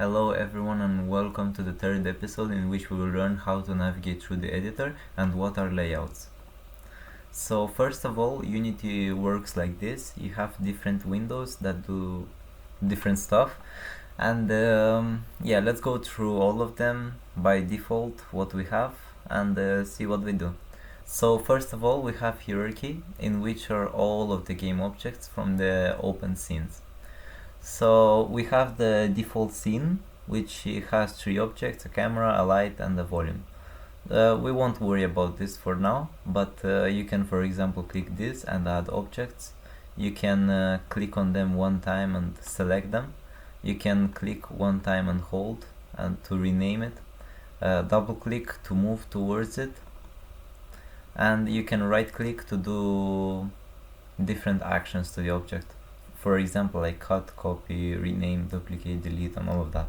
Hello everyone and welcome to the third episode in which we will learn how to navigate through the editor and what are layouts. So first of all, Unity works like this. You have different windows that do different stuff, and yeah, let's go through all of them by default, what we have, and see what we do. So first of all, we have hierarchy, in which are all of the game objects from the open scenes. So we have the default scene, which has three objects: a camera, a light, and a volume. We won't worry about this for now, but you can, for example, click this and add objects. You can click on them one time and select them. You can click one time and hold and to rename it. Double click to move towards it. And you can right click to do different actions to the object. For example, like cut, copy, rename, duplicate, delete, and all of that.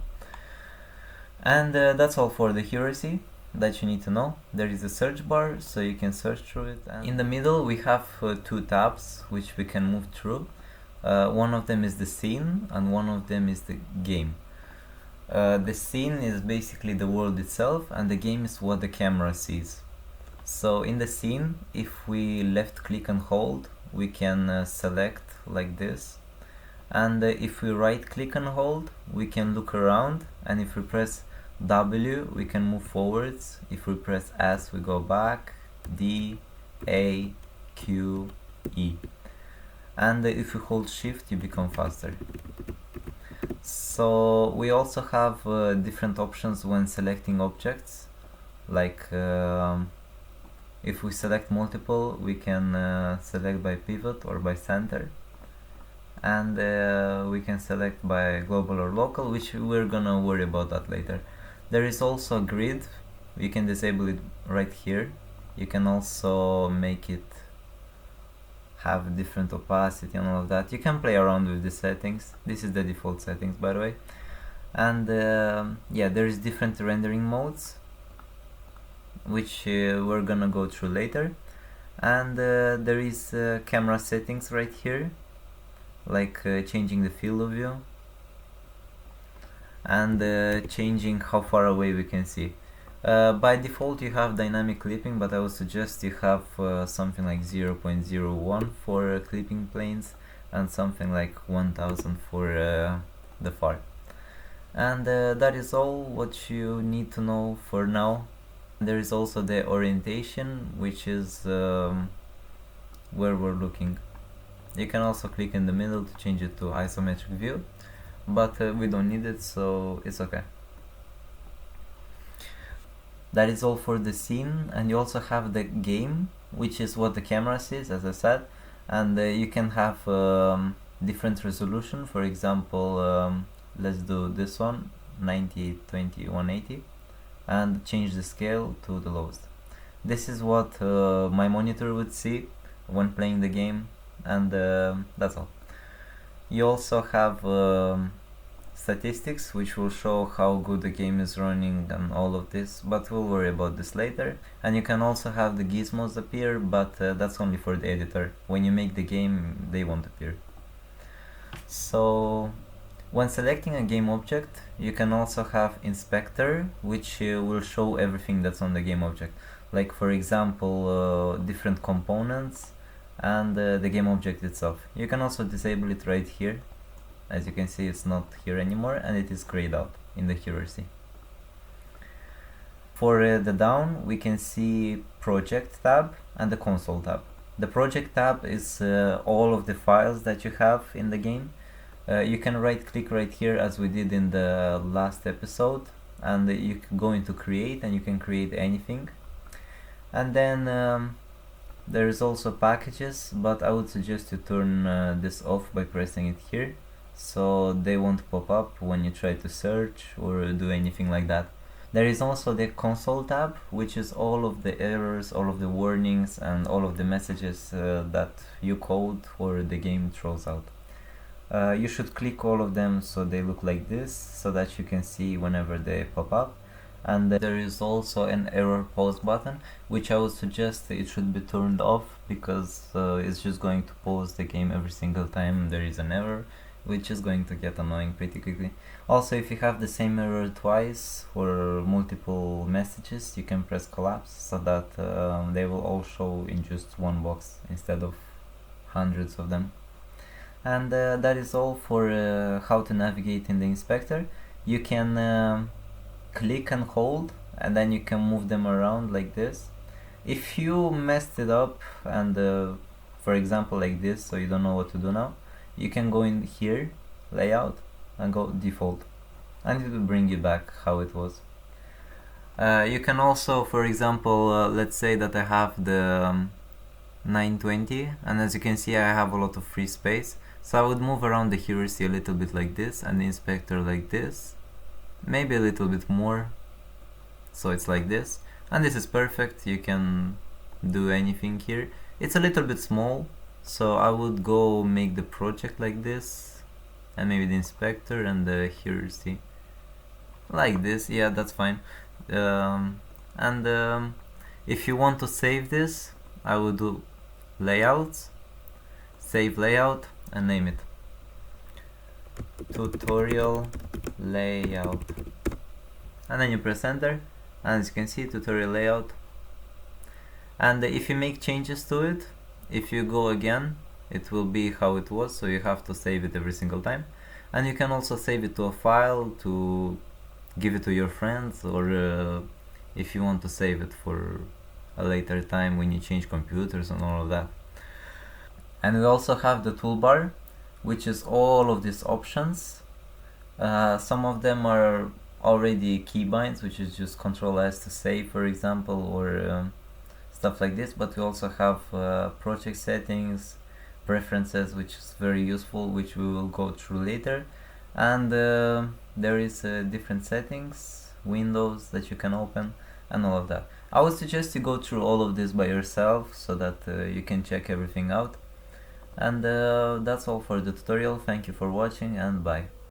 And that's all for the hierarchy that you need to know. There is a search bar, so you can search through it. And in the middle, we have two tabs which we can move through. One of them is the scene, and one of them is the game. The scene is basically the world itself, and the game is what the camera sees. So in the scene, if we left click and hold, we can select like this. And if we right click and hold, we can look around, and if we press W, we can move forwards. If we press S, we go back. D, A, Q, E. And if we hold shift, you become faster. So we also have different options when selecting objects. Like if we select multiple, we can select by pivot or by center. And we can select by global or local, which we're gonna worry about that later. There is also a grid. You can disable it right here. You can also make it have different opacity and all of that. You can play around with the settings. This is the default settings, by the way. And yeah, there is different rendering modes, which we're gonna go through later. And there is camera settings right here, like changing the field of view and changing how far away we can see. By default you have dynamic clipping, but I would suggest you have something like 0.01 for clipping planes and something like 1000 for the far. And that is all what you need to know for now. There is also the orientation, which is where we're looking. You can also click in the middle to change it to isometric view, but we don't need it, so it's okay. That is all for the scene, and you also have the game, which is what the camera sees, as I said, and you can have different resolution. For example, let's do this one, 9820 180, and change the scale to the lowest. This is what my monitor would see when playing the game, and that's all. You also have statistics, which will show how good the game is running and all of this, but we'll worry about this later. And you can also have the gizmos appear, but that's only for the editor. When you make the game, they won't appear. So when selecting a game object, you can also have inspector, which will show everything that's on the game object, like for example different components and the game object itself. You can also disable it right here. As you can see, it's not here anymore, and it is grayed out in the hierarchy. For the down, we can see project tab and the console tab. The project tab is all of the files that you have in the game. You can right click right here, as we did in the last episode, and you can go into create, and you can create anything. And then there is also packages, but I would suggest you turn this off by pressing it here, so they won't pop up when you try to search or do anything like that. There is also the console tab, which is all of the errors, all of the warnings, and all of the messages that you code or the game throws out. You should click all of them so they look like this, so that you can see whenever they pop up. And there is also an error pause button, which I would suggest it should be turned off, because it's just going to pause the game every single time there is an error. which is going to get annoying pretty quickly. Also, if you have the same error twice for multiple messages, you can press collapse so that they will all show in just one box instead of hundreds of them. And that is all for how to navigate in the inspector. You can click and hold, and then you can move them around like this. If you messed it up and for example like this, so you don't know what to do now, you can go in here, layout, and go default, and it will bring you back how it was. You can also, for example, let's say that I have the 920, and as you can see I have a lot of free space, so I would move around the heuristic a little bit like this, and the inspector like this, maybe a little bit more, so it's like this, and this is perfect. You can do anything here. It's a little bit small, so I would go make the project like this, and maybe the inspector and the heuristic like this. Yeah, that's fine. And if you want to save this, I would do layouts, save layout, and name it tutorial layout, and then you press enter, and as you can see, tutorial layout. And if you make changes to it, if you go again, it will be how it was, so you have to save it every single time. And you can also save it to a file to give it to your friends, or if you want to save it for a later time when you change computers and all of that. And we also have the toolbar, which is all of these options. Some of them are already keybinds, which is just Control S to save, for example, or stuff like this, but we also have project settings, preferences, which is very useful, which we will go through later. And there is different settings, windows that you can open, and all of that. I would suggest you go through all of this by yourself so that you can check everything out. And that's all for the tutorial. Thank you for watching, and bye.